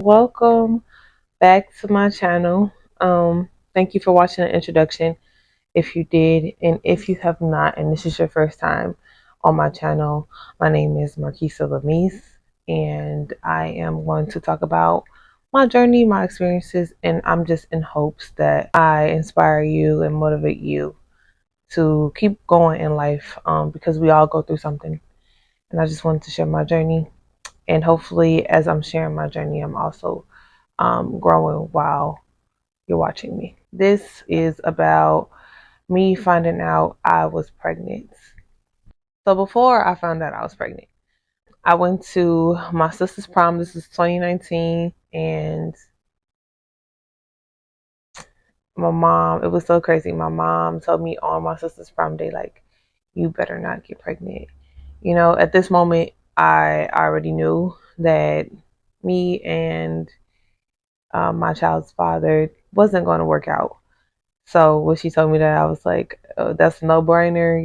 Welcome back to my channel. Thank you for watching the introduction if you did, and if you have not, and this is your first time on my channel, my name is Marquisa Lamise, and I am going to talk about my journey, my experiences, and I'm just in hopes that I inspire you and motivate you to keep going in life because we all go through something. And I just wanted to share my journey. And hopefully, as I'm sharing my journey, I'm also growing while you're watching me. This is about me finding out I was pregnant. So before I found out I was pregnant, I went to my sister's prom. This is 2019, and my mom, it was so crazy. My mom told me on my sister's prom day, like, you better not get pregnant. At this moment, I already knew that me and my child's father wasn't going to work out. So when she told me that, I was like, oh, that's a no brainer.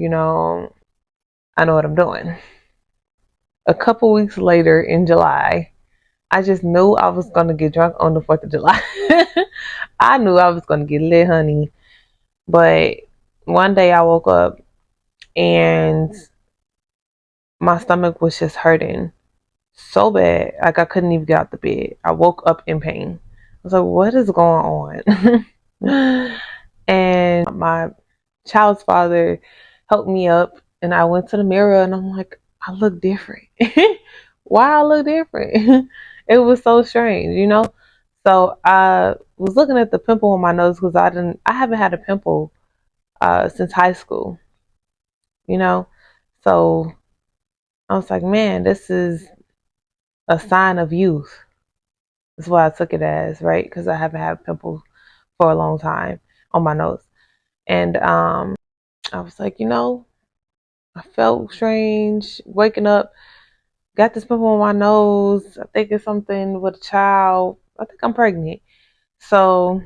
I know what I'm doing. A couple weeks later in July, I just knew I was going to get drunk on the 4th of July. I knew I was going to get lit, honey. But one day I woke up and my stomach was just hurting so bad. Like I couldn't even get out the bed. I woke up in pain. I was like, what is going on? And my child's father helped me up, and I went to the mirror and I'm like, I look different. Why I look different? It was so strange. So I was looking at the pimple on my nose because I haven't had a pimple since high school, you know. So I was like, man, this is a sign of youth. That's what I took it as, right? Because I haven't had pimples for a long time on my nose. And I was like, I felt strange waking up, got this pimple on my nose. I think it's something with a child. I think I'm pregnant. So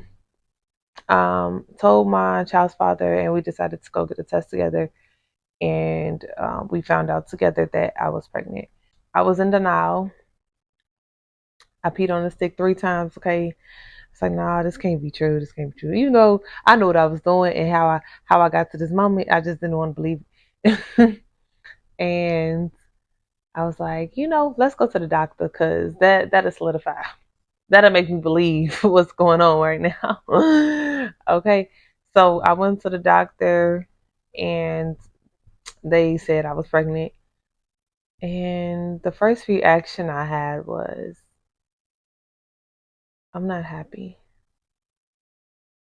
told my child's father, and we decided to go get a test together. And we found out together that I was pregnant. I was in denial. I peed on the stick 3 times. Okay, it's like, nah, this can't be true. This can't be true. Even though I knew what I was doing and how I got to this moment, I just didn't want to believe it. And I was like, let's go to the doctor because that'll solidify. That'll make me believe what's going on right now. Okay. So I went to the doctor and they said I was pregnant. And the first reaction I had was, I'm not happy,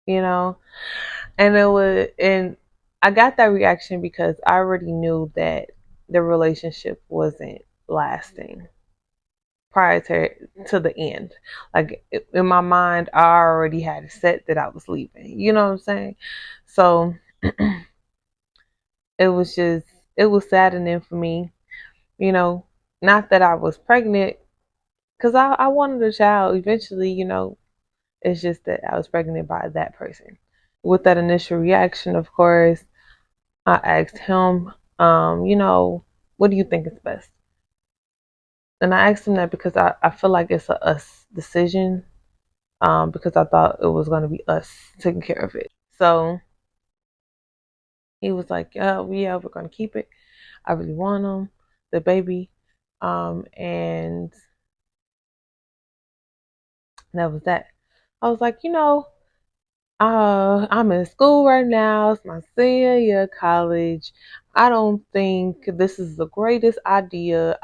you know? And I got that reaction because I already knew that the relationship wasn't lasting prior to the end. Like in my mind, I already had it set that I was leaving. You know what I'm saying? So it was just it was saddening for me. You know, not that I was pregnant because I wanted a child eventually. It's just that I was pregnant by that person. With that initial reaction, of course, I asked him, what do you think is best? And I asked him that because I feel like it's a us decision, because I thought it was going to be us taking care of it. So he was like, yeah, we're going to keep it. I really want him, the baby. And that was that. I was like, I'm in school right now. It's my senior year of college. I don't think this is the greatest idea,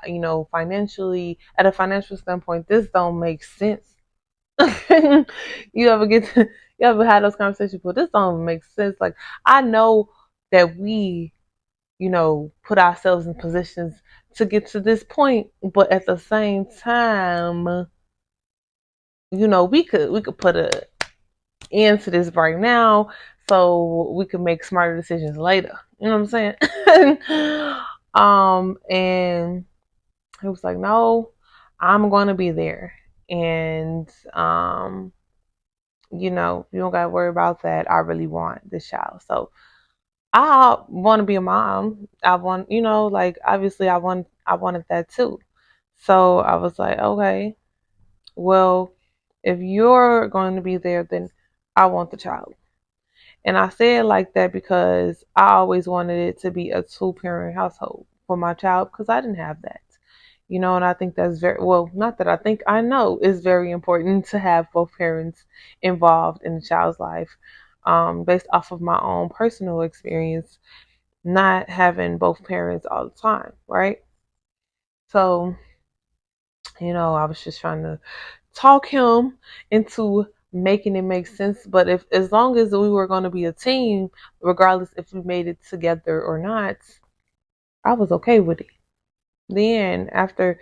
financially, at a financial standpoint, this don't make sense. you ever get to, you ever had those conversations, but this don't make sense. Like I know that we, put ourselves in positions to get to this point, but at the same time, we could put a end to this right now so we can make smarter decisions later. You know what I'm saying? And he was like, no, I'm going to be there. And, you don't got to worry about that. I really want this child. So I want to be a mom. I want, like obviously I wanted that too. So I was like, okay, well, if you're going to be there, then I want the child. And I say it like that because I always wanted it to be a two-parent household for my child because I didn't have that. And I think that's very well, not that I think, I know it's very important to have both parents involved in the child's life. Based off of my own personal experience, not having both parents all the time, right? So, I was just trying to talk him into making it make sense. But if as long as we were going to be a team, regardless if we made it together or not, I was okay with it. Then after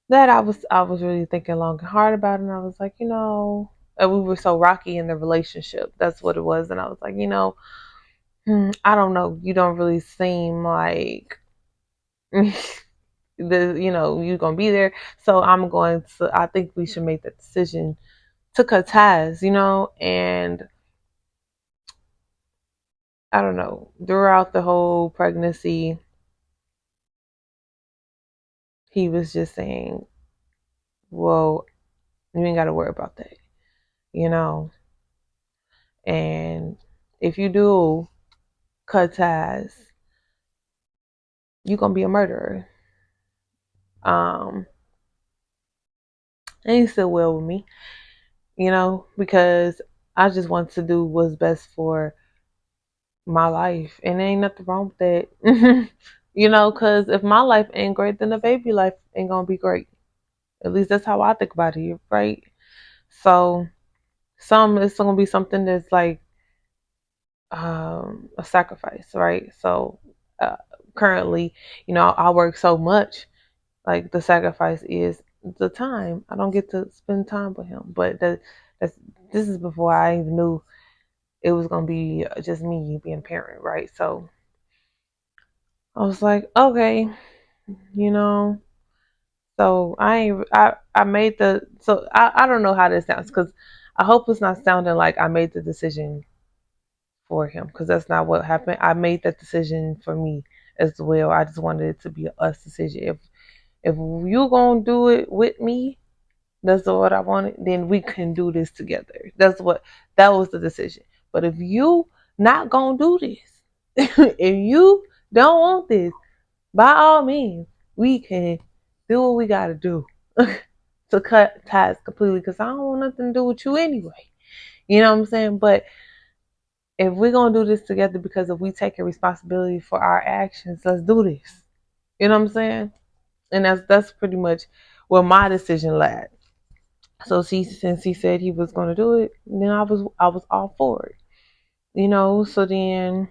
that, I was really thinking long and hard about it, and I was like, and we were so rocky in the relationship. That's what it was, and I was like, I don't know. You don't really seem like you're gonna be there. So I'm going to. I think we should make that decision to cut ties. And I don't know. Throughout the whole pregnancy, he was just saying, "Well, you ain't got to worry about that," you know. And if you do cut ties, you gonna be a murderer. Um, and he's still well with me, because I just want to do what's best for my life, and there ain't nothing wrong with that. Because if my life ain't great, then the baby life ain't gonna be great. At least that's how I think about it, right? So it's gonna be something that's like a sacrifice, right? So uh, currently, I work so much, like the sacrifice is the time. I don't get to spend time with him, but that's this is before I even knew it was gonna be just me being a parent, right? So I was like, okay, you know. So I made the so I don't know how this sounds because I hope it's not sounding like I made the decision for him because that's not what happened. I made that decision for me as well. I just wanted it to be a us decision. If you gonna do it with me, that's what I wanted. Then we can do this together. That was the decision. But if you not gonna do this, if you don't want this, by all means, we can do what we gotta do to cut ties completely. Because I don't want nothing to do with you anyway. You know what I'm saying? But if we're gonna do this together, because if we take a responsibility for our actions, let's do this. You know what I'm saying? And that's pretty much where my decision led. So since he said he was gonna do it, then I was all for it. So then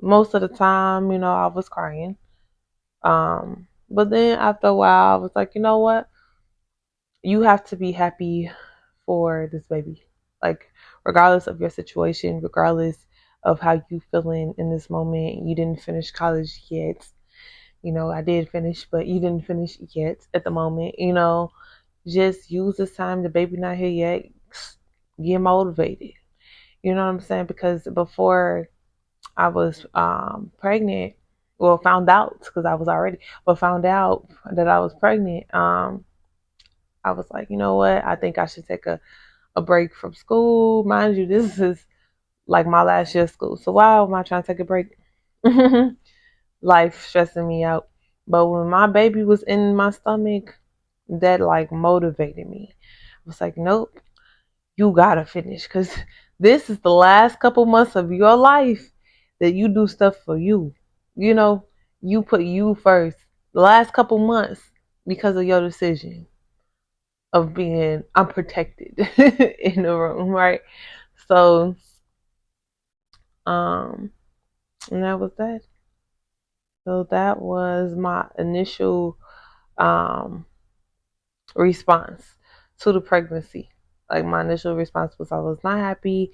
most of the time, I was crying. But then after a while I was like, you know what? You have to be happy for this baby. Like, regardless of your situation, regardless of how you feeling in this moment, you didn't finish college yet. I did finish, but you didn't finish yet at the moment. Just use this time. The baby not here yet. Get motivated. You know what I'm saying? Because before I was pregnant, well, found out because I was already, but found out that I was pregnant. I was like, you know what? I think I should take a break from school. Mind you, this is like my last year of school. So why am I trying to take a break? Life stressing me out. But when my baby was in my stomach, that like motivated me. I was like, nope, you gotta finish because this is the last couple months of your life that you do stuff for you. You know, you put you first. The last couple months because of your decision of being unprotected in the room, right? So, um, and that was that. So that was my initial um response to the pregnancy. Like my initial response was I was not happy.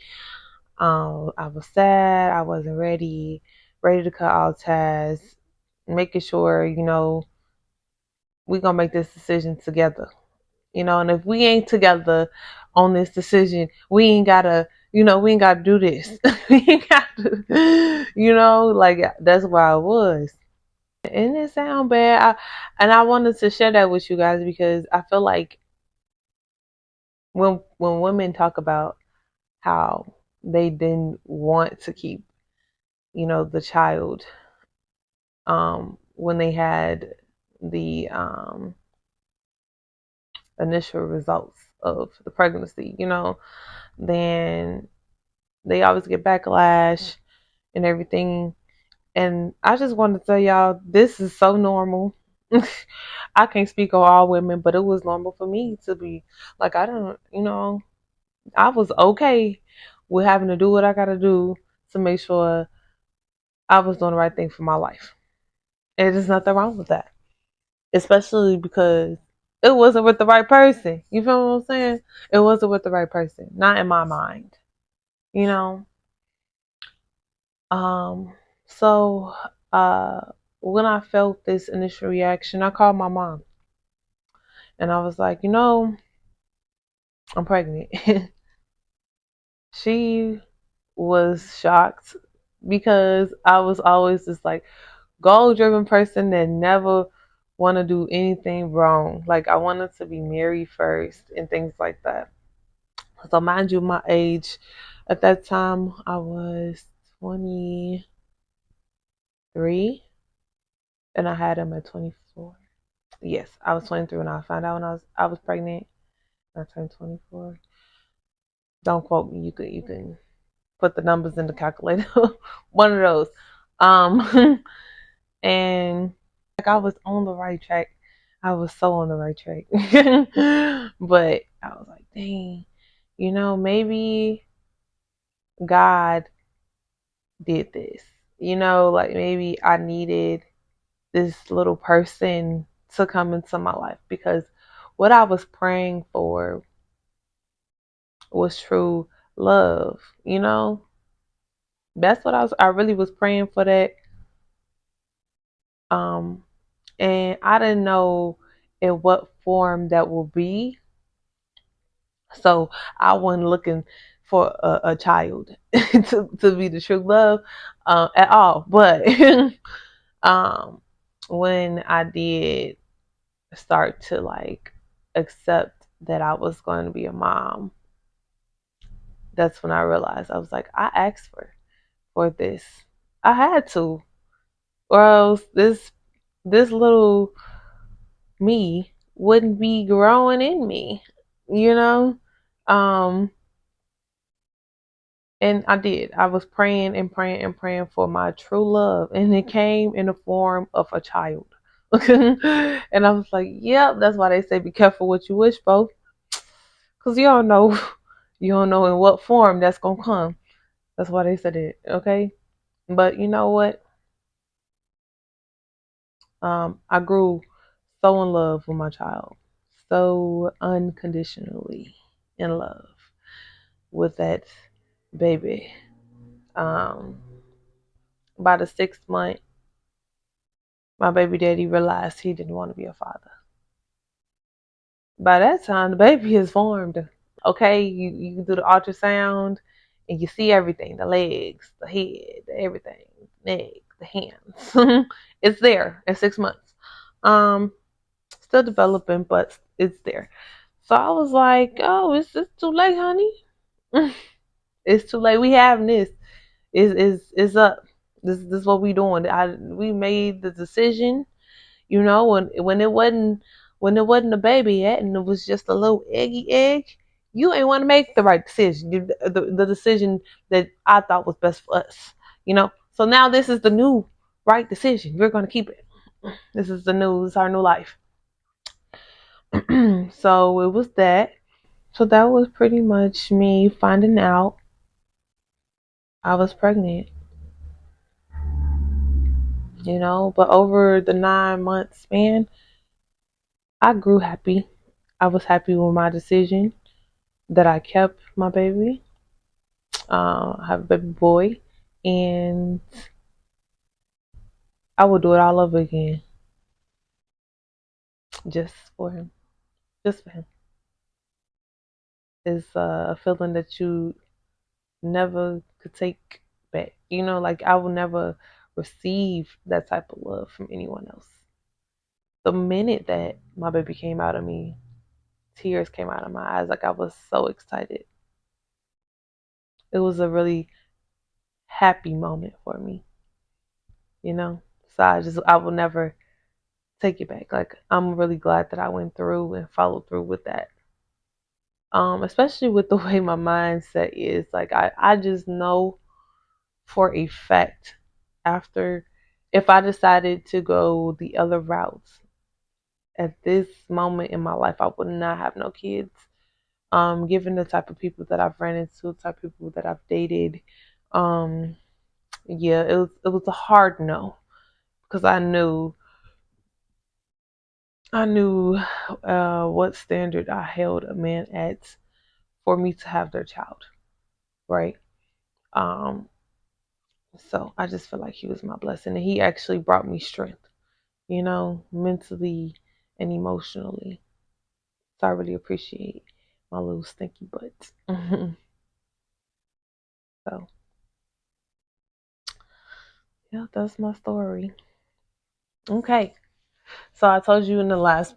I was sad. I wasn't ready to cut all ties. Making sure, we gonna make this decision together. And if we ain't together on this decision, we ain't gotta do this. We ain't got to, like that's where I was. And it sound bad. And I wanted to share that with you guys because I feel like when women talk about how they didn't want to keep, the child, when they had the initial results of the pregnancy, then they always get backlash and everything. And I just wanted to tell y'all, this is so normal. I can't speak on all women, but it was normal for me to be like, I don't, I was okay with having to do what I got to do to make sure I was doing the right thing for my life. And there's nothing wrong with that, especially because it wasn't with the right person. You feel what I'm saying? It wasn't with the right person, not in my mind, you know? Um, so uh, when I felt this initial reaction, I called my mom and I was like, I'm pregnant. She was shocked because I was always this like goal driven person that never want to do anything wrong. Like I wanted to be married first and things like that. So mind you, my age at that time I was 23 and I had him at 24. Yes, I was 23 when I found out when I was pregnant. I turned 24. Don't quote me. You can put the numbers in the calculator. One of those. Um, and like I was on the right track. I was so on the right track. But I was like, dang, maybe God did this. Like maybe I needed this little person to come into my life because what I was praying for was true love, That's what I really was praying for that. Um and I didn't know in what form that will be. So I wasn't looking for a child to be the true love at all. But um, when I did start to like accept that I was going to be a mom, that's when I realized I was like, I asked for this. I had to, or else this little me wouldn't be growing in me, you know. Um, And I did. I was praying and praying and praying for my true love. And it came in the form of a child. And I was like, yep, that's why they say be careful what you wish for. Because you don't know. You don't know in what form that's going to come. That's why they said it. Okay. But you know what? I grew so in love with my child. So unconditionally in love with that baby. Um, by the 6th month, my baby daddy realized he didn't want to be a father. By that time, the baby is formed. Okay, you do the ultrasound and you see everything, the legs, the head, everything, neck, the hands. It's there at 6 months. Um, Still developing, but it's there. So I was like, oh, it's too late, honey. It's too late. We having this. Is up. This is what we doing. We made the decision. When it wasn't a baby yet, and it was just a little eggy egg, you ain't want to make the right decision, the decision that I thought was best for us. So now this is the new right decision. We're gonna keep it. This is our new life. So it was that. So that was pretty much me finding out I was pregnant. But over the 9 month span, I grew happy. I was happy with my decision that I kept my baby. I have a baby boy, and I will do it all over again, just for him, just for him. It's a feeling that you never could take back. Like I will never receive that type of love from anyone else. The minute that my baby came out of me, tears came out of my eyes. Like I was so excited. It was a really happy moment for me, you know? So I will never take it back. Like I'm really glad that I went through and followed through with that. Especially with the way my mindset is. Like I just know for a fact after if I decided to go the other routes at this moment in my life, I would not have no kids. Given the type of people that I've ran into, the type of people that I've dated, um, yeah, it was a hard no because I knew what standard I held a man at for me to have their child, right? Um, so I just feel like he was my blessing, and he actually brought me strength, mentally and emotionally. So I really appreciate my little stinky butt. So yeah, that's my story. Okay. So I told you in the last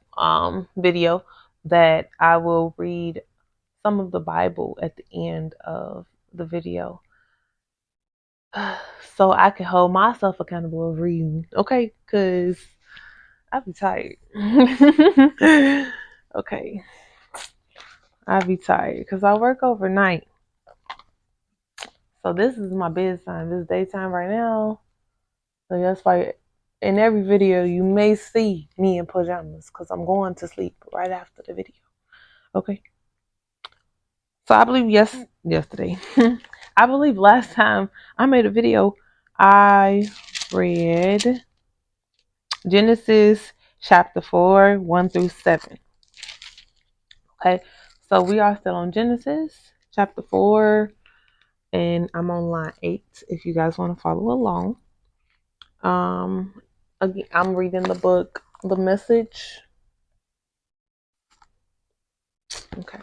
video that I will read some of the Bible at the end of the video. So I can hold myself accountable of reading, okay? Because I'll be tired. Okay. I'll be tired because I work overnight. So this is my bedtime. This is daytime right now. So that's why in every video you may see me in pajamas because I'm going to sleep right after the video. Okay. So I believe yesterday. I believe last time I made a video, I read Genesis chapter 4, 1 through 7. Okay. So we are still on Genesis chapter 4, and I'm on line 8 if you guys want to follow along. Again, I'm reading the book The Message. Okay.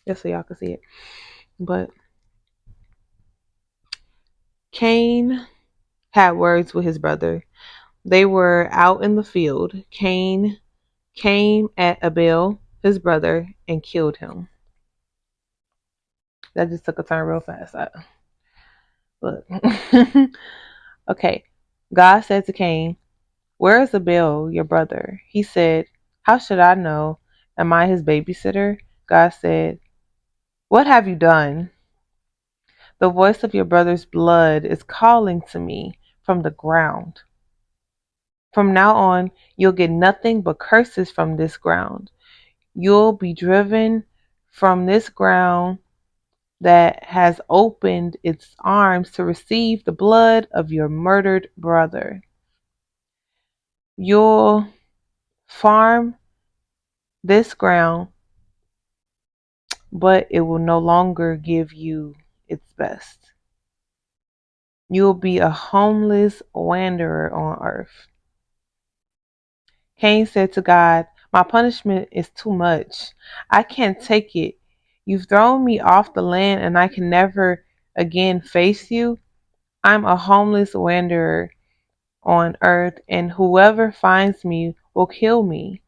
Just so y'all can see it. But Cain had words with his brother. They were out in the field. Cain came at Abel, his brother, and killed him. That just took a turn real fast. Look. Okay. God said to Cain, "Where is Abel, your brother?" He said, "How should I know? Am I his babysitter?" God said, "What have you done?" "The voice of your brother's blood is calling to me from the ground. From now on, you'll get nothing but curses from this ground. You'll be driven from this ground that has opened its arms to receive the blood of your murdered brother. You'll farm this ground, but it will no longer give you its best. You'll be a homeless wanderer on earth." Cain said to God, "My punishment is too much. I can't take it. You've thrown me off the land and I can never again face you. I'm a homeless wanderer on earth, and whoever finds me will kill me."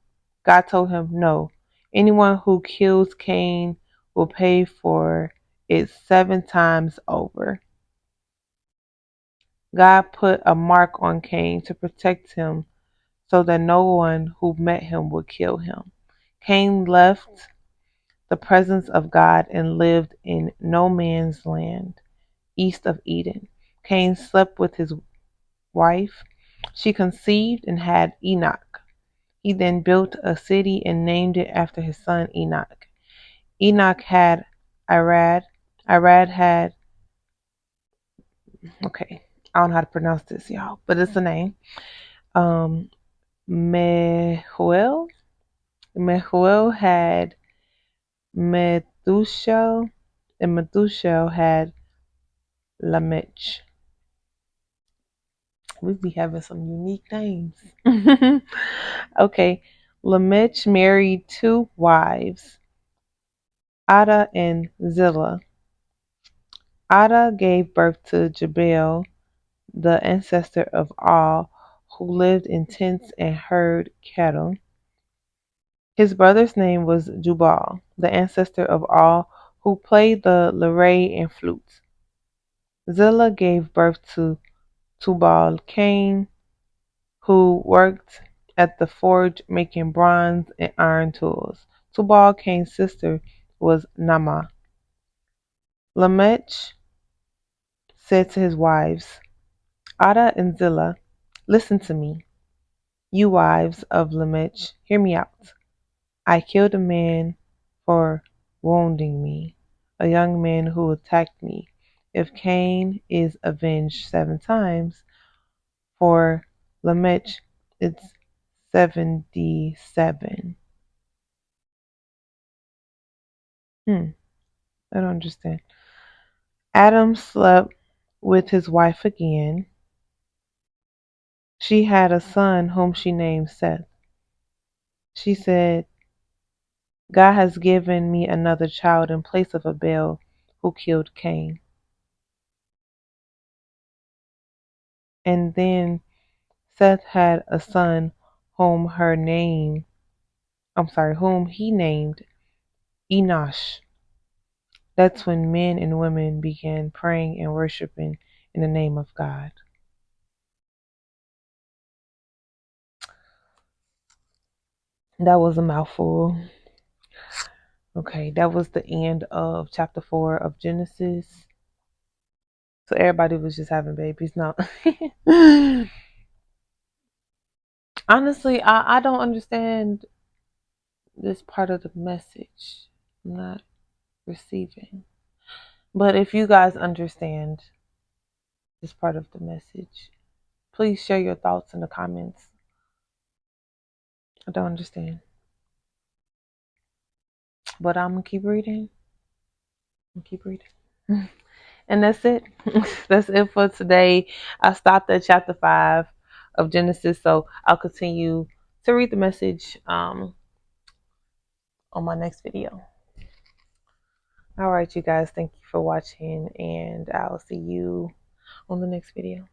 God told him, "No. Anyone who kills Cain will pay for it 7 times over." God put a mark on Cain to protect him so that no one who met him would kill him. Cain left the presence of God and lived in no man's land east of Eden. Cain slept with his wife. She conceived and had Enoch. He then built a city and named it after his son Enoch. Enoch had Irad. Irad had, okay, I don't know how to pronounce this, y'all, but it's a name. Mehuel. Mehuel had Methuselah, and Methuselah had Lamech. We be having some unique names. Okay, Lamech married 2 wives, Ada and Zillah. Ada gave birth to Jabal. the ancestor of all, who lived in tents and herd cattle. His brother's name was Jubal, the ancestor of all, who played the lyre and flute. Zillah gave birth to Tubal Cain, who worked at the forge making bronze and iron tools. Tubal Cain's sister was Naamah. Lamech said to his wives, Ada and Zillah, listen to me. You wives of Lamech, hear me out. I killed a man for wounding me, a young man who attacked me. If Cain is avenged 7 times, for Lamech it's 77. I don't understand. Adam slept with his wife again. She had a son whom she named Seth. She said, God has given me another child in place of Abel, who killed Cain. And then Seth had a son whom he named Enosh. That's when men and women began praying and worshiping in the name of God. That was a mouthful. Okay, that was the end of chapter 4 of Genesis. So everybody was just having babies. No. Honestly, I don't understand this part of the message. I'm not receiving. But if you guys understand this part of the message, please share your thoughts in the comments. I don't understand. But I'm going to keep reading. And that's it. That's it for today. I stopped at chapter 5 of Genesis, so I'll continue to read the message on my next video. All right, you guys, thank you for watching, and I'll see you on the next video.